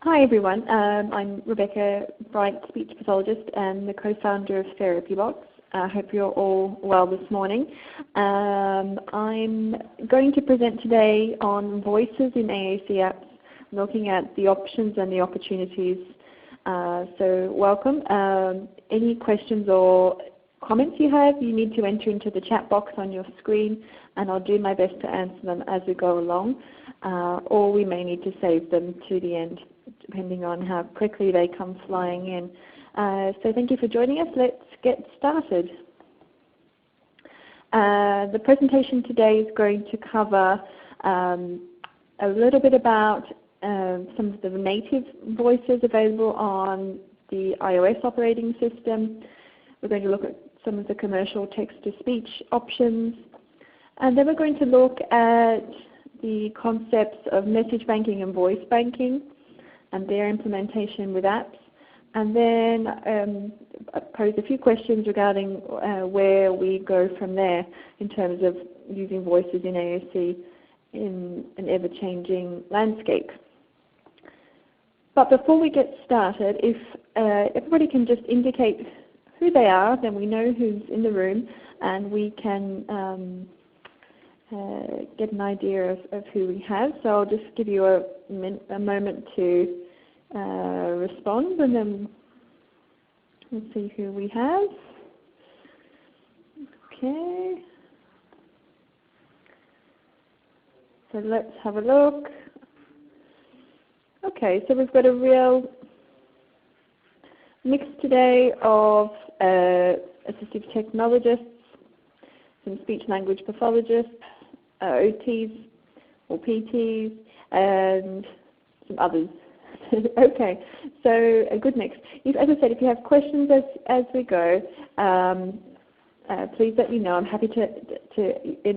Hi everyone, I'm Rebecca Bright, speech pathologist and the co-founder of TherapyBox. I hope you're all well this morning. I'm going to present today on voices in AAC apps, looking at the options and the opportunities. So welcome. Any questions or comments you have, you need to enter into the chat box on your screen, and I'll do my best to answer them as we go along, or we may need to save them to the end, depending on how quickly they come flying in. So thank you for joining us. Let's get started. The presentation today is going to cover a little bit about some of the native voices available on the iOS operating system. We're going to look at some of the commercial text-to-speech options, and then we're going to look at the concepts of message banking and voice banking and their implementation with apps, and then pose a few questions regarding where we go from there in terms of using voices in AAC in an ever-changing landscape. But before we get started, if everybody can just indicate who they are, then we know who's in the room, and we can get an idea of who we have. So I'll just give you a moment to respond, and then we'll see who we have. Okay. So let's have a look. Okay, so we've got a real mix today of assistive technologists, some speech language pathologists, OTs or PTs, and some others. Okay, so a good mix. As I said, if you have questions as we go, please let me know. I'm happy to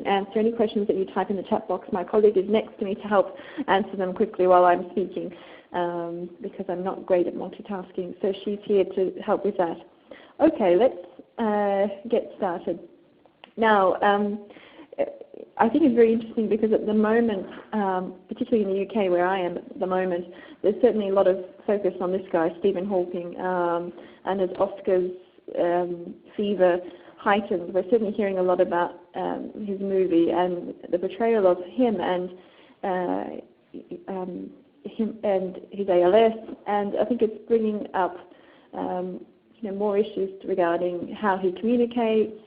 answer any questions that you type in the chat box. My colleague is next to me to help answer them quickly while I'm speaking, because I'm not great at multitasking, so she's here to help with that. Okay, let's get started. Now, I think it's very interesting because at the moment, particularly in the UK where I am at the moment, there's certainly a lot of focus on this guy, Stephen Hawking, and as Oscar's fever heightens, we're certainly hearing a lot about his movie and the portrayal of him and his ALS, and I think it's bringing up more issues regarding how he communicates,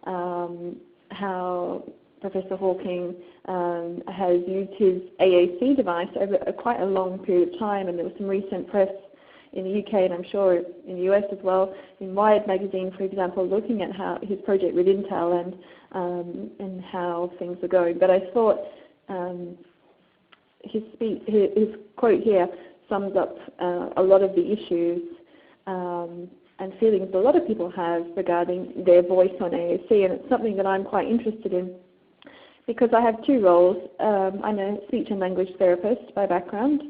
how Professor Hawking has used his AAC device over quite a long period of time, and there was some recent press in the UK and I'm sure in the US as well, in Wired magazine, for example, looking at how his project with Intel and how things are going. But I thought his quote here sums up a lot of the issues and feelings a lot of people have regarding their voice on AAC, and it's something that I'm quite interested in because I have two roles. I'm a speech and language therapist by background,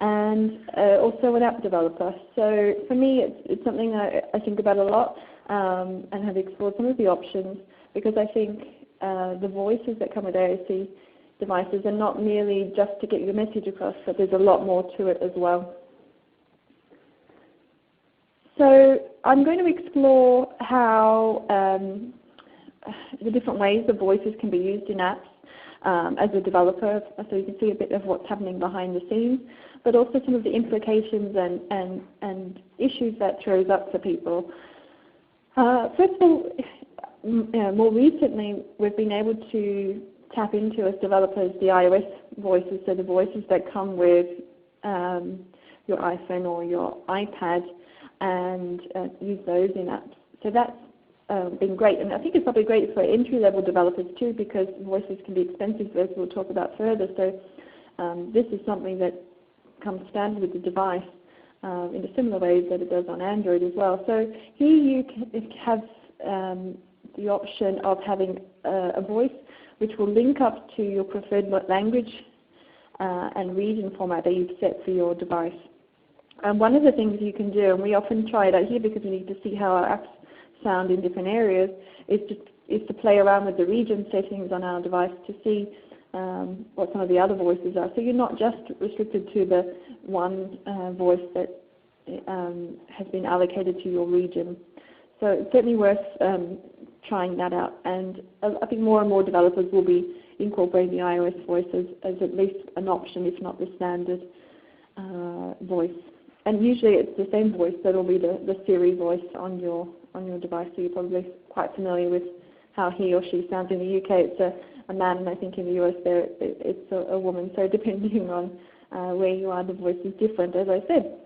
and also an app developer. So for me, it's something I think about a lot and have explored some of the options, because I think the voices that come with AAC devices are not merely just to get your message across, but there's a lot more to it as well. So I'm going to explore how the different ways the voices can be used in apps as a developer, so you can see a bit of what's happening behind the scenes, but also some of the implications and issues that throws up for people. First of all, more recently we've been able to tap into, as developers, the iOS voices, so the voices that come with your iPhone or your iPad, and use those in apps. So that's been great, and I think it's probably great for entry-level developers too, because voices can be expensive, as we'll talk about further. So this is something that comes standard with the device in a similar way that it does on Android as well. So here you have the option of having a voice which will link up to your preferred language and region format that you've set for your device. And one of the things you can do, and we often try it out here because we need to see how our apps sound in different areas, is to play around with the region settings on our device to see what some of the other voices are. So you're not just restricted to the one voice that has been allocated to your region. So it's certainly worth trying that out. And I think more and more developers will be incorporating the iOS voice as at least an option, if not the standard voice. And usually it's the same voice that will be the Siri voice on your device. So you're probably quite familiar with how he or she sounds. In the UK it's a man, and I think in the US it's a woman. So depending on where you are, the voice is different, as I said.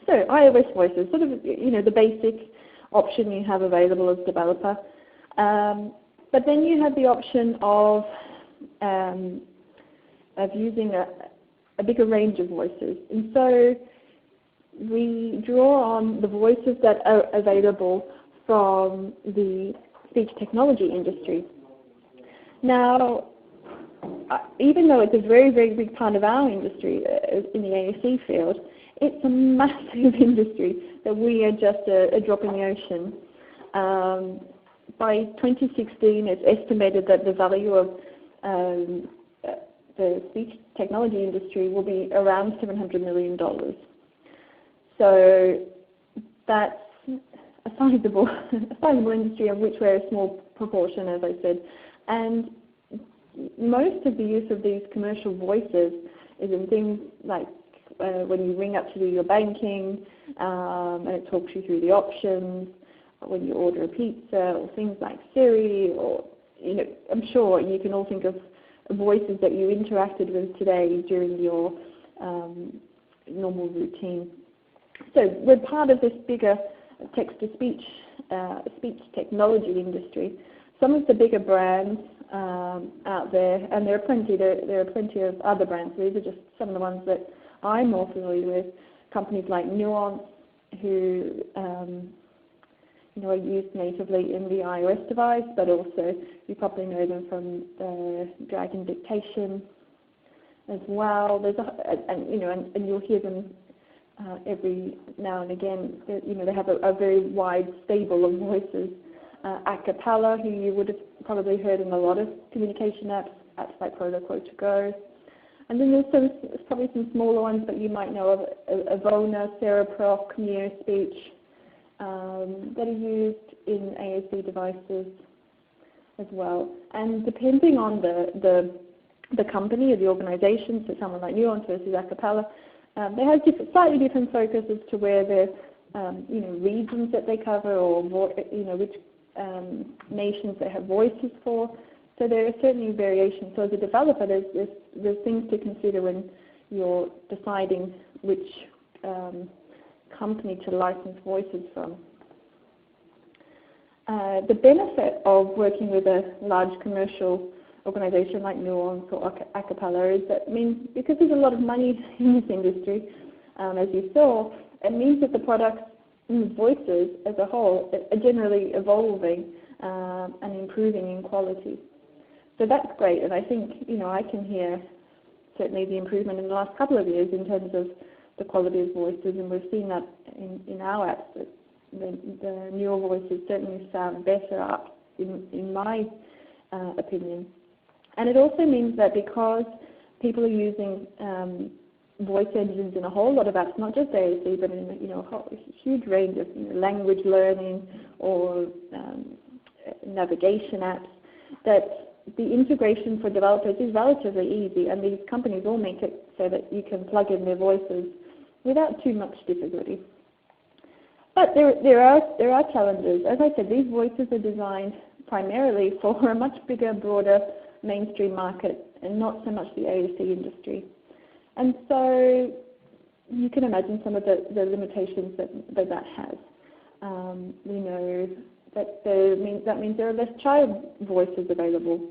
So iOS voices, sort of the basic option you have available as a developer. But then you have the option of using a bigger range of voices. And so we draw on the voices that are available from the speech technology industry. Now, even though it's a very, very big part of our industry in the AAC field, it's a massive industry that we are just a drop in the ocean. By 2016, it's estimated that the value of the speech technology industry will be around $700 million. So that's a sizable industry of which we're a small proportion, as I said. And most of the use of these commercial voices is in things like when you ring up to do your banking, and it talks you through the options, when you order a pizza, or things like Siri, or I'm sure you can all think of voices that you interacted with today during your normal routine. So we're part of this bigger text-to-speech speech technology industry. Some of the bigger brands out there, and there are plenty of other brands. These are just some of the ones that I'm more familiar with. Companies like Nuance, who are used natively in the iOS device, but also you probably know them from the Dragon Dictation as well. There's and you'll hear them every now and again. They have a very wide stable of voices. Acapella, who you would have probably heard in a lot of communication apps like Protocol to Go. And then there's probably some smaller ones that you might know of, Avona, Cereproc, NeoSpeech, that are used in AAC devices as well. And depending on the company or the organization, so someone like Nuance versus Acapella, they have slightly different focus as to where their regions that they cover, or which nations they have voices for. So there are certainly variations. So as a developer, there's things to consider when you're deciding which company to license voices from. The benefit of working with a large commercial organization like Nuance or Acapella is that because there's a lot of money in this industry, as you saw, it means that the products and the voices as a whole are generally evolving and improving in quality. So that's great, and I think I can hear certainly the improvement in the last couple of years in terms of the quality of voices, and we've seen that in our apps, that the newer voices certainly sound better, in my opinion. And it also means that because people are using voice engines in a whole lot of apps, not just AAC, but in a huge range of language learning or navigation apps, that the integration for developers is relatively easy, and these companies all make it so that you can plug in their voices without too much difficulty. But there are challenges. As I said, these voices are designed primarily for a much bigger, broader mainstream market, and not so much the AAC industry. And so you can imagine some of the limitations that has. We know that that means there are less child voices available.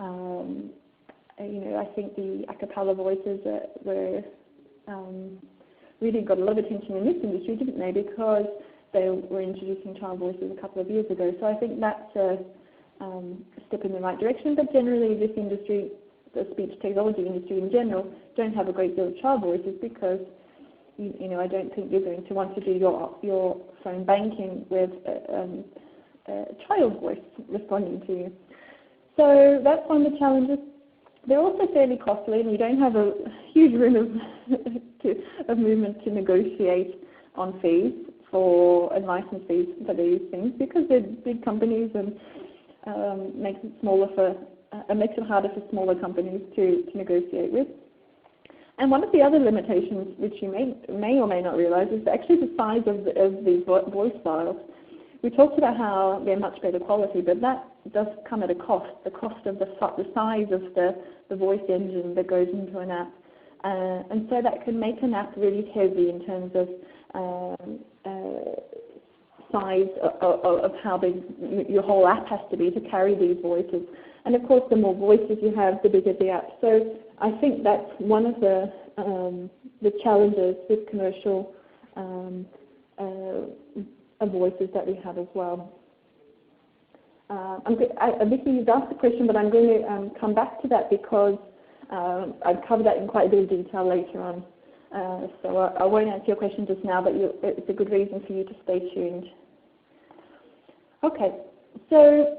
I think the Acapella voices really got a lot of attention in this industry, didn't they? Because they were introducing child voices a couple of years ago. So I think that's a step in the right direction. But generally, this industry, the speech technology industry in general, don't have a great deal of child voices because I don't think you're going to want to do your phone banking with a child voice responding to you. So that's one of the challenges. They're also fairly costly, and you don't have a huge room of movement to negotiate on fees and license fees for these things, because they're big companies, and makes it harder for smaller companies to negotiate with. And one of the other limitations, which you may or may not realize, is actually the size of these voice files. We talked about how they're much better quality, but that does come at a cost, the cost of the size of the voice engine that goes into an app. And so that can make an app really heavy in terms of size of how big your whole app has to be to carry these voices. And of course, the more voices you have, the bigger the app. So I think that's one of the challenges with commercial voices that we have as well. Vicky, you've asked the question, but I'm going to come back to that because I've covered that in quite a bit of detail later on. So I won't answer your question just now, but it's a good reason for you to stay tuned. Okay, so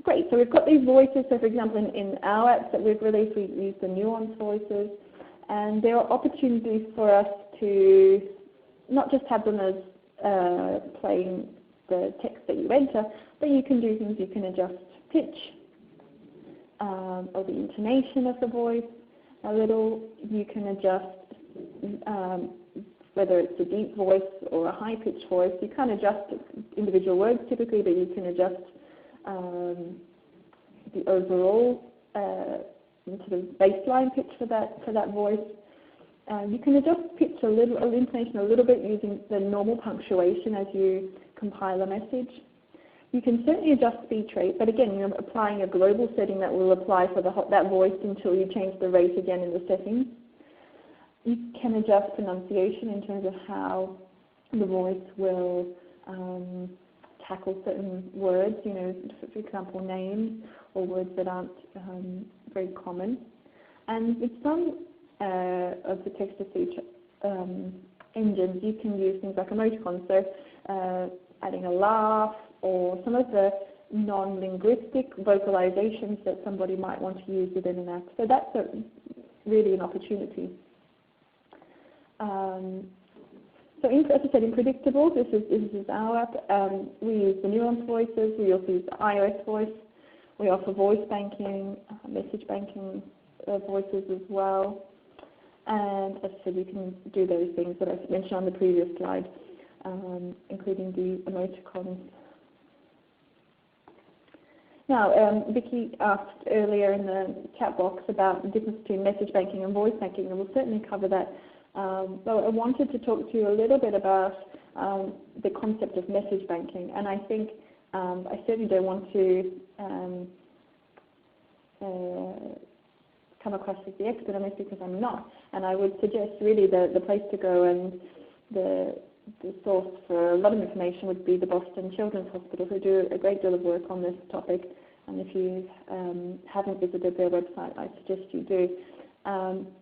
great. So we've got these voices. So for example, in our apps that we've released, we use the nuance voices. And there are opportunities for us to not just have them as playing the text that you enter, but you can do things. You can adjust pitch or the intonation of the voice a little. You can adjust whether it's a deep voice or a high-pitched voice. You can't adjust individual words typically, but you can adjust the overall sort of baseline pitch for that voice. You can adjust pitch intonation a little bit using the normal punctuation as you compile a message. You can certainly adjust speech rate, but again, you're applying a global setting that will apply for that voice until you change the rate again in the settings. You can adjust pronunciation in terms of how the voice will tackle certain words, for example, names or words that aren't very common. And with some of the text-to-speech engines, you can use things like emoticons, so adding a laugh or some of the non-linguistic vocalizations that somebody might want to use within an app. So that's really an opportunity. So as I said, in Predictable, this is our app. We use the nuance voices. We also use the iOS voice. We offer voice banking, message banking voices as well. And as I said, you can do those things that I mentioned on the previous slide, including the emoticons. Now, Vicky asked earlier in the chat box about the difference between message banking and voice banking, and we'll certainly cover that. So I wanted to talk to you a little bit about the concept of message banking, and I think I certainly don't want to come across as the expert on this because I'm not, and I would suggest really the place to go and the source for a lot of information would be the Boston Children's Hospital, who do a great deal of work on this topic, and if you haven't visited their website, I suggest you do.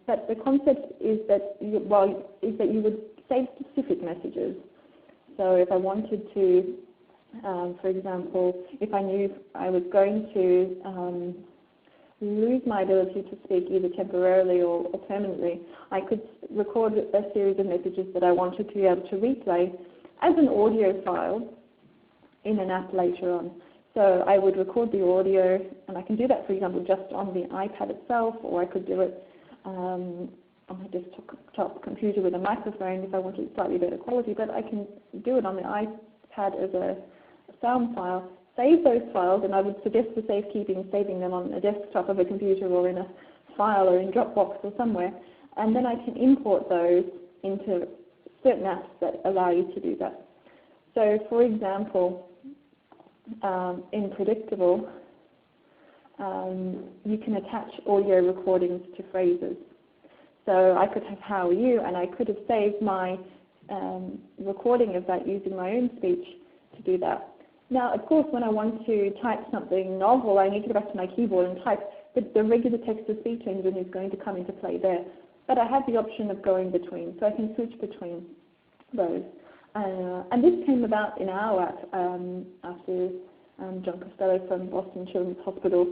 But the concept is that you would save specific messages. So if I wanted to, for example, if I knew I was going to lose my ability to speak either temporarily or permanently, I could record a series of messages that I wanted to be able to replay as an audio file in an app later on. So I would record the audio, and I can do that, for example, just on the iPad itself, or I could do it on my desktop computer with a microphone if I wanted slightly better quality, but I can do it on the iPad as a sound file, save those files, and I would suggest for safekeeping saving them on a desktop of a computer or in a file or in Dropbox or somewhere, and then I can import those into certain apps that allow you to do that. So for example, in Predictable, you can attach audio recordings to phrases. So I could have "How are you?" and I could have saved my recording of that using my own speech to do that. Now, of course, when I want to type something novel, I need to go back to my keyboard and type. The regular text-to-speech engine is going to come into play there. But I have the option of going between, so I can switch between those. And this came about in our app after John Costello from Boston Children's Hospital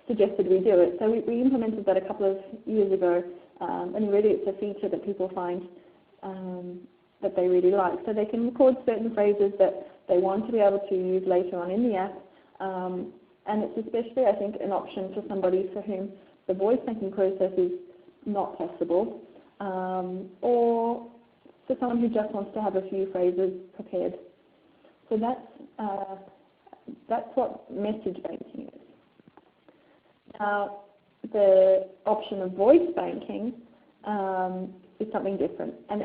suggested we do it. So we implemented that a couple of years ago, and really it's a feature that people find that they really like. So they can record certain phrases that they want to be able to use later on in the app, and it's especially, I think, an option for somebody for whom the voice banking process is not possible, or for someone who just wants to have a few phrases prepared. So that's what message banking is. Now, the option of voice banking is something different, and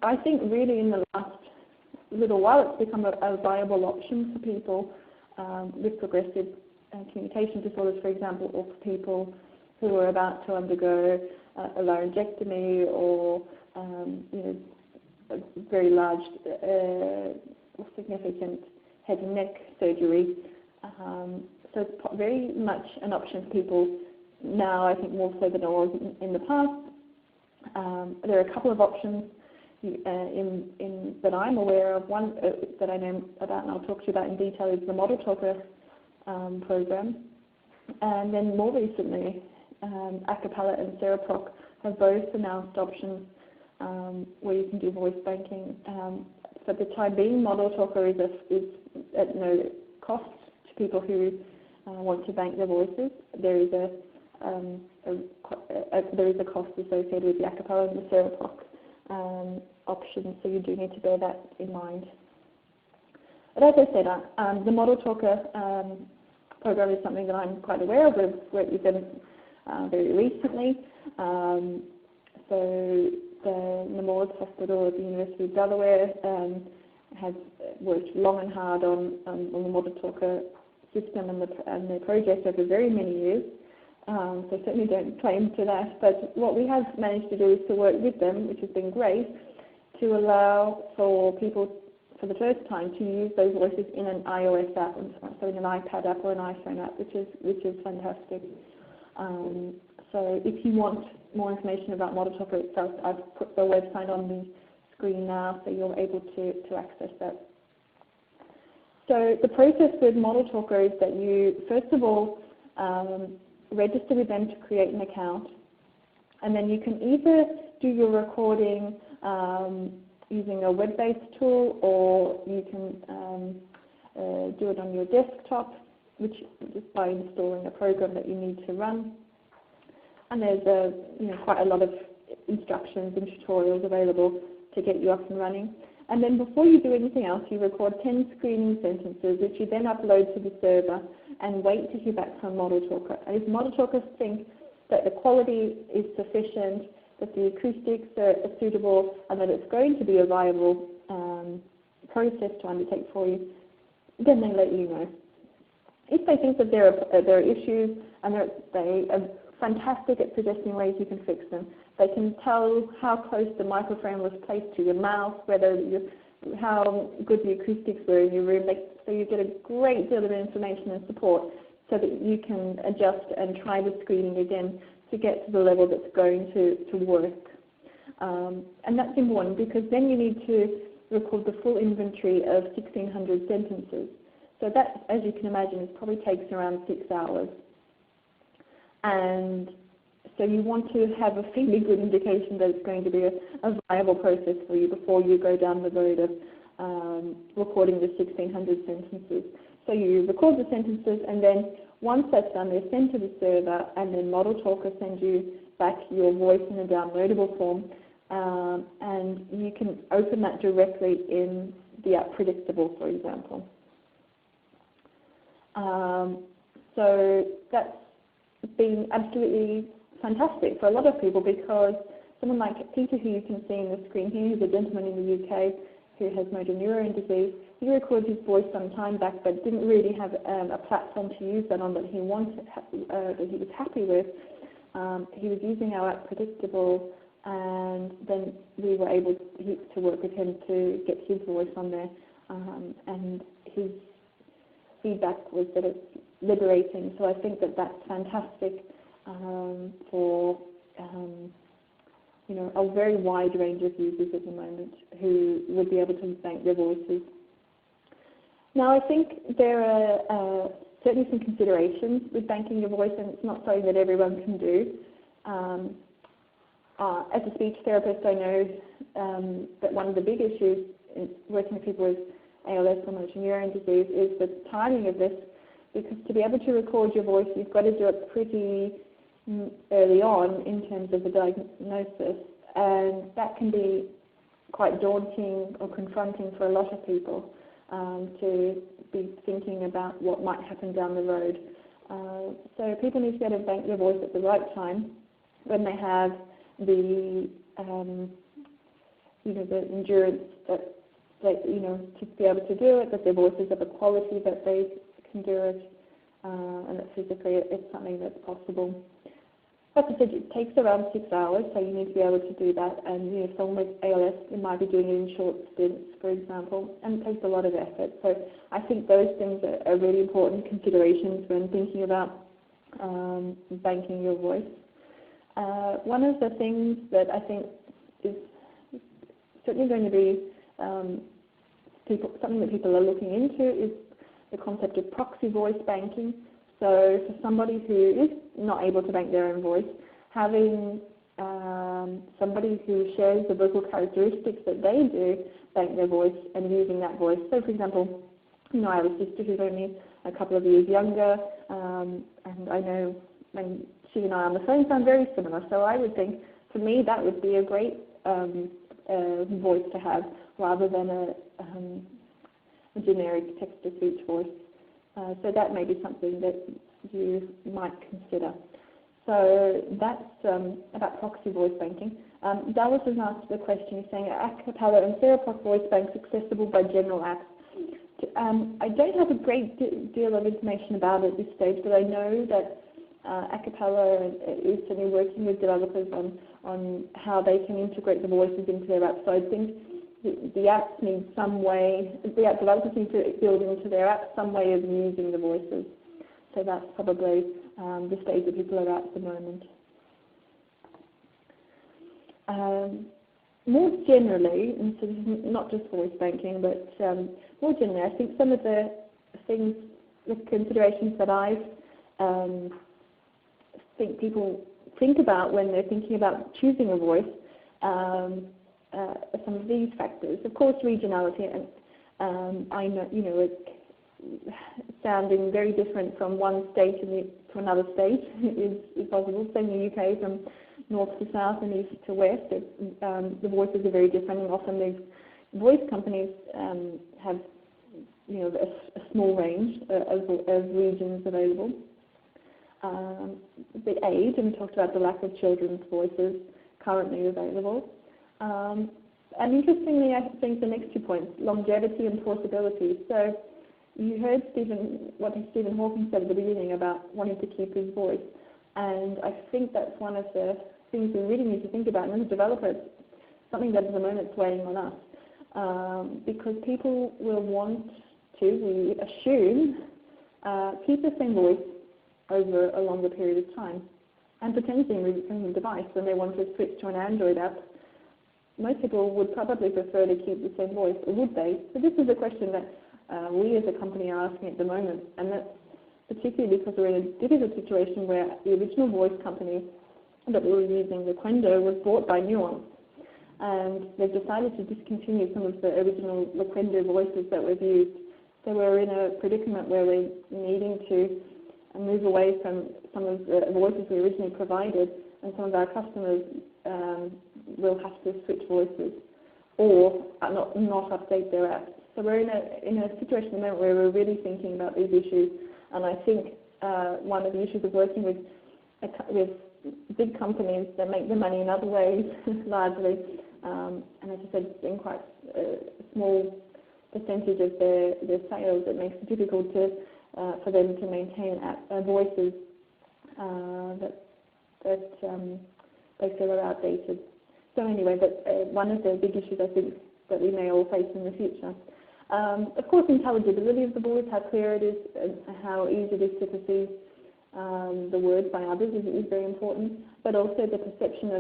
I think really in the last little while it's become a viable option for people with progressive communication disorders, for example, or for people who are about to undergo a laryngectomy or a very large or significant head and neck surgery. So it's very much an option for people now, I think more so than it was in the past. There are a couple of options that I'm aware of. One that I know about and I'll talk to you about in detail is the ModelTalker program. And then more recently, Acapella and SerraProc have both announced options where you can do voice banking. For the time being, ModelTalker is at no cost to people who want to bank their voices. There is a cost associated with the Acapella and the SerraProc options, so you do need to bear that in mind. But as I said, the ModelTalker program is something that I'm quite aware of. We've worked with them very recently. So the Nemours Hospital at the University of Delaware has worked long and hard on the ModelTalker system and the project over very many years. So certainly don't claim to that. But what we have managed to do is to work with them, which has been great, to allow for people for the first time to use those voices in an iOS app, so in an iPad app or an iPhone app, which is fantastic. So if you want more information about ModelTalker itself, I've put the website on the screen now, so you're able to access that. So the process with ModelTalker is that you, first of all, register with them to create an account, and then you can either do your recording using a web-based tool, or you can do it on your desktop, which just by installing a program that you need to run. And there's quite a lot of instructions and tutorials available to get you up and running. And then before you do anything else, you record 10 screening sentences, which you then upload to the server and wait to hear back from ModelTalker. And if ModelTalker think that the quality is sufficient, that the acoustics are suitable, and that it's going to be a viable process to undertake for you, then they let you know. If they think that there are issues and they are fantastic at suggesting ways you can fix them, they can tell how close the microphone was placed to your mouth, how good the acoustics were in your room. So you get a great deal of information and support so that you can adjust and try the screening again to get to the level that's going to work. And that's important because then you need to record the full inventory of 1,600 sentences. So that, as you can imagine, probably takes around 6 hours. And so you want to have a fairly good indication that it's going to be a viable process for you before you go down the road of recording the 1,600 sentences. So you record the sentences, and then once that's done, they're sent to the server, and then ModelTalker sends you back your voice in a downloadable form, and you can open that directly in the app Predictable, for example. So that's been absolutely fantastic for a lot of people, because someone like Peter, who you can see in the screen here, who's a gentleman in the UK who has motor neurone disease, he recorded his voice some time back but didn't really have a platform to use that on that he wanted, that he was happy with. He was using our app Predictable, and then we were able to work with him to get his voice on there, and his feedback was that it's liberating. So I think that that's fantastic for a very wide range of users at the moment who would be able to bank their voices. Now I think there are certainly some considerations with banking your voice, and it's not something that everyone can do. As a speech therapist, I know that one of the big issues in working with people with ALS or motor neuron disease is the timing of this, because to be able to record your voice, you've got to do it pretty early on in terms of the diagnosis, and that can be quite daunting or confronting for a lot of people to be thinking about what might happen down the road. So people need to be able to bank their voice at the right time when they have the the endurance that to be able to do it, that their voice is of a quality that they can do it, and that physically it's something that's possible. Like I said, it takes around 6 hours, so you need to be able to do that. And someone with ALS, you might be doing it in short stints, for example, and it takes a lot of effort. So I think those things are really important considerations when thinking about banking your voice. One of the things that I think is certainly going to be something that people are looking into is the concept of proxy voice banking. So for somebody who is not able to bank their own voice, having somebody who shares the vocal characteristics that they do bank their voice and using that voice. So for example, I have a sister who's only a couple of years younger, and I know when she and I on the phone sound very similar. So I would think, for me, that would be a great voice to have, rather than a generic text-to-speech voice. So that may be something that you might consider. So that's about proxy voice banking. Dallas has asked the question, he's saying, are a cappella and Theraproc voice banks accessible by general apps? I don't have a great deal of information about it at this stage, but I know that a cappella is certainly working with developers on how they can integrate the voices into their apps. So I think the apps need some way, the app developers need to build into their apps some way of using the voices. So that's probably the stage that people are at the moment. More generally, and so this is not just voice banking, but more generally, I think some of the things, the considerations that I think people think about when they're thinking about choosing a voice some of these factors. Of course, regionality, and I know, it's sounding very different from one state to another state is possible. Same in the UK, from north to south and east to west. The voices are very different, and often these voice companies have, a small range of regions available. The age, and we talked about the lack of children's voices currently available. And interestingly, I think the next 2 points, longevity and portability. So you heard what Stephen Hawking said at the beginning about wanting to keep his voice. And I think that's one of the things we really need to think about. And as a developer, it's something that at the moment is weighing on us. Because people will want to, we assume, keep the same voice over a longer period of time. And potentially move from the device when they want to switch to an Android app. Most people would probably prefer to keep the same voice, or would they? So this is a question that we as a company are asking at the moment, and that's particularly because we're in a difficult situation where the original voice company that we were using, Loquendo, was bought by Nuance, and they've decided to discontinue some of the original Loquendo voices that we've used. So we're in a predicament where we're needing to move away from some of the voices we originally provided, and some of our customers will have to switch voices or not update their apps. So we're in a situation at the moment where we're really thinking about these issues, and I think one of the issues of working with big companies that make their money in other ways, largely, and as I said, in quite a small percentage of their sales, it makes it difficult for them to maintain voices that they feel are outdated. So anyway, that's one of the big issues I think that we may all face in the future. Of course, intelligibility of the voice, how clear it is, and how easy it is to perceive the words by others is very important, but also the perception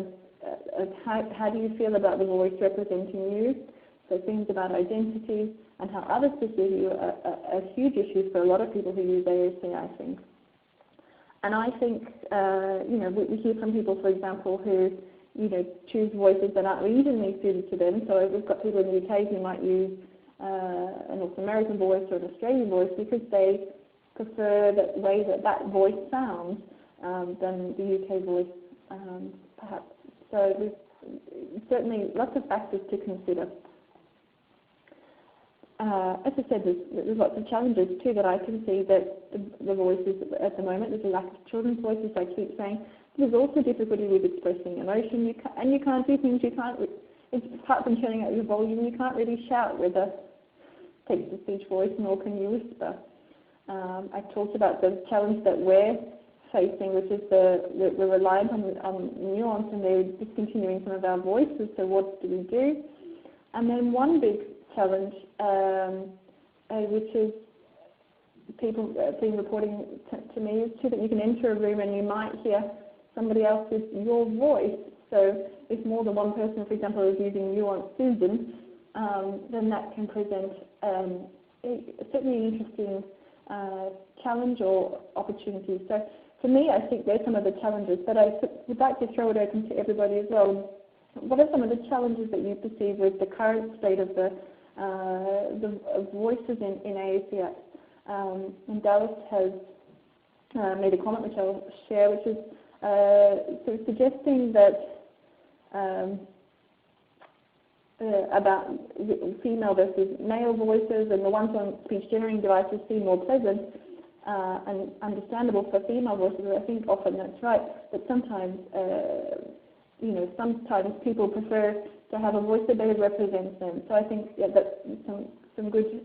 of how do you feel about the voice representing you. So things about identity and how others perceive you are huge issues for a lot of people who use AAC, I think. And I think, we hear from people, for example, who, choose voices that aren't regionally suited to them. So we've got people in the UK who might use a North American voice or an Australian voice because they prefer the way that voice sounds than the UK voice, perhaps. So there's certainly lots of factors to consider. As I said, there's lots of challenges too that I can see that the voices at the moment. There's a lack of children's voices, I keep saying. There's also difficulty with expressing emotion, you can't do things, apart from turning up your volume, you can't really shout with a text-to-speech voice, nor can you whisper. I talked about the challenge that we're facing, which is we're reliant on nuance, and they're discontinuing some of our voices, so what do we do? And then one big challenge, which is people have been reporting to me, is too that you can enter a room and you might hear somebody else with your voice. So if more than one person, for example, is using you on Susan, then that can present certainly an interesting challenge or opportunity. So for me, I think there's some of the challenges, but I would like to throw it open to everybody as well. What are some of the challenges that you perceive with the current state of the voices in AAC? And Dallas has made a comment which I'll share, which is sort of suggesting that about female versus male voices, and the ones on speech generating devices seem more pleasant and understandable for female voices. I think often that's right, but sometimes sometimes people prefer to have a voice that better represents them. So I think that's some good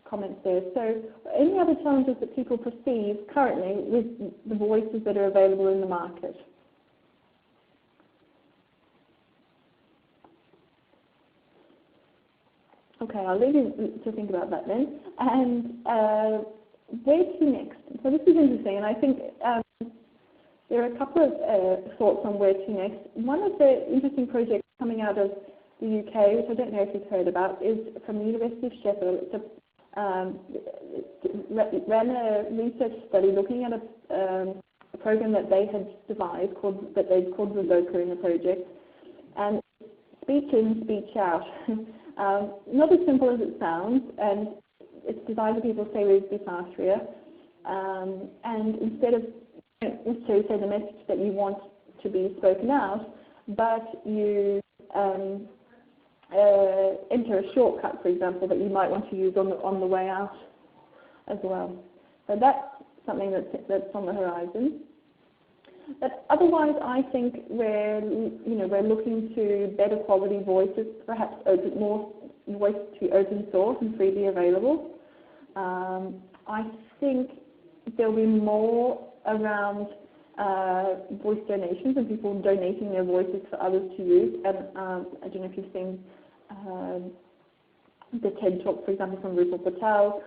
comments there. So any other challenges that people perceive currently with the voices that are available in the market? Okay, I'll leave you to think about that then. And where to next? So this is interesting, and I think there are a couple of thoughts on where to next. One of the interesting projects coming out of the UK, which I don't know if you've heard about, is from the University of Sheffield. It ran a research study looking at a program that they had devised that they'd called regHPC in the project, and speech in, speech out. Not as simple as it sounds, and it's designed for people, say, with dysphagia, and instead of necessarily say the message that you want to be spoken out, but you enter a shortcut, for example, that you might want to use on the way out as well. So that's something that's on the horizon. But otherwise, I think we're looking to better quality voices, perhaps more voice to be open source and freely available. I think there'll be more around voice donations and people donating their voices for others to use. And I don't know if you've seen the TED Talk, for example, from Rupal Patel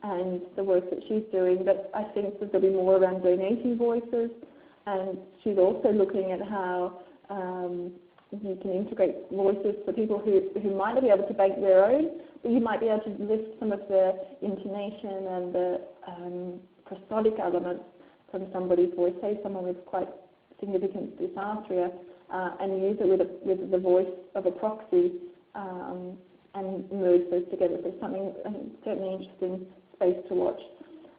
and the work that she's doing, but I think that there'll be more around donating voices, and she's also looking at how you can integrate voices for people who might not be able to bank their own, but you might be able to lift some of the intonation and the prosodic elements from somebody's voice, say someone with quite significant dysarthria, and use it with the voice of a proxy and merge those together. So something certainly interesting space to watch.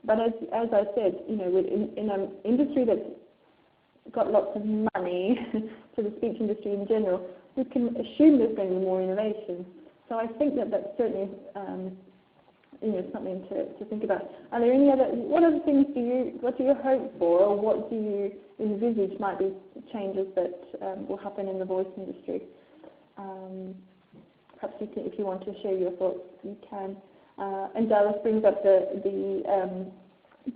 But as I said, in an industry that's got lots of money, to the speech industry in general, we can assume there's going to be more innovation. So I think that's certainly something to think about. Are there any what other things what do you hope for, or what do you envisage might be changes that will happen in the voice industry? Perhaps if you want to share your thoughts, you can. And Dallas brings up the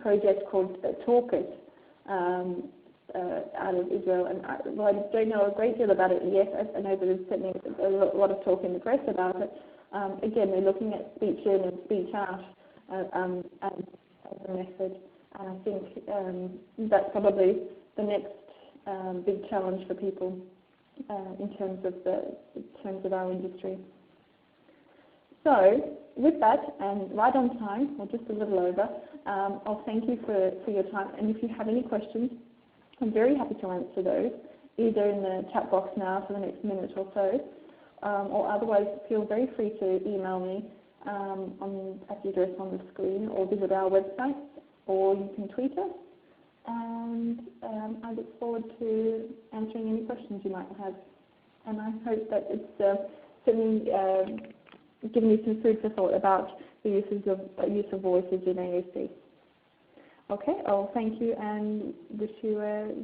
project called Talkers out of Israel, and I don't know a great deal about it yet. I know that there's certainly a lot of talk in the press about it. Again, they're looking at speech in and speech out as a method, and I think that's probably the next big challenge for people in terms of our industry. So with that, and right on time, or just a little over, I'll thank you for your time. And if you have any questions, I'm very happy to answer those, either in the chat box now for the next minute or so, or otherwise feel very free to email me at the address on the screen, or visit our website, or you can tweet us. And I look forward to answering any questions you might have. And I hope that it's certainly given you some food for thought about the use of voices in AAC. Okay, I'll thank you and wish you a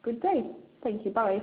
good day. Thank you. Bye.